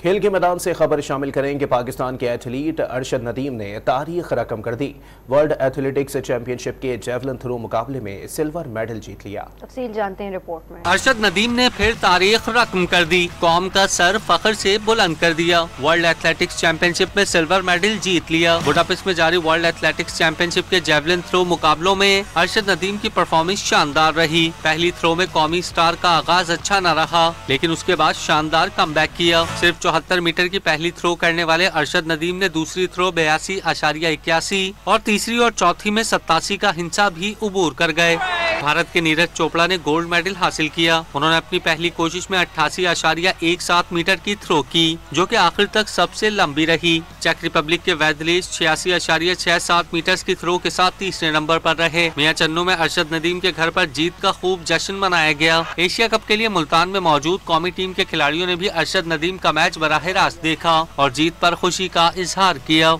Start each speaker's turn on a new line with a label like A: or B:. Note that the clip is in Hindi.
A: खेल के मैदान से खबर शामिल करें कि पाकिस्तान के एथलीट अरशद नदीम ने तारीख रकम कर दी। वर्ल्ड एथलेटिक्स चैंपियनशिप के जेवलिन थ्रो मुकाबले में सिल्वर मेडल जीत लिया।
B: तफसील जानते हैं रिपोर्ट में।
C: अरशद नदीम ने फिर तारीख रकम कर दी, कौम का सर फख्र से बुलंद कर दिया। वर्ल्ड एथलेटिक्स चैंपियनशिप में सिल्वर मेडल जीत लिया। बुडापेस्ट में जारी वर्ल्ड एथलेटिक्स चैंपियनशिप के जेवलिन थ्रो मुकाबलों में अरशद नदीम की परफॉर्मेंस शानदार रही। पहली थ्रो में कौमी स्टार का आगाज अच्छा न रहा, लेकिन उसके बाद शानदार कमबैक किया। सिर्फ 74 मीटर की पहली थ्रो करने वाले अरशद नदीम ने दूसरी थ्रो 82.81 और तीसरी और चौथी में 87 का हिंसा भी उबूर कर गए। भारत के नीरज चोपड़ा ने गोल्ड मेडल हासिल किया। उन्होंने अपनी पहली कोशिश में 88.17 मीटर की थ्रो की, जो कि आखिर तक सबसे लंबी रही। चेक रिपब्लिक के वैदलेज 86.67 मीटर की थ्रो के साथ तीसरे नंबर पर रहे। मियां चन्नू में अरशद नदीम के घर पर जीत का खूब जश्न मनाया गया। एशिया कप के लिए मुल्तान में मौजूद कौमी टीम के खिलाड़ियों ने भी अरशद नदीम का मैच बराह रास्त देखा और जीत पर खुशी का इजहार किया।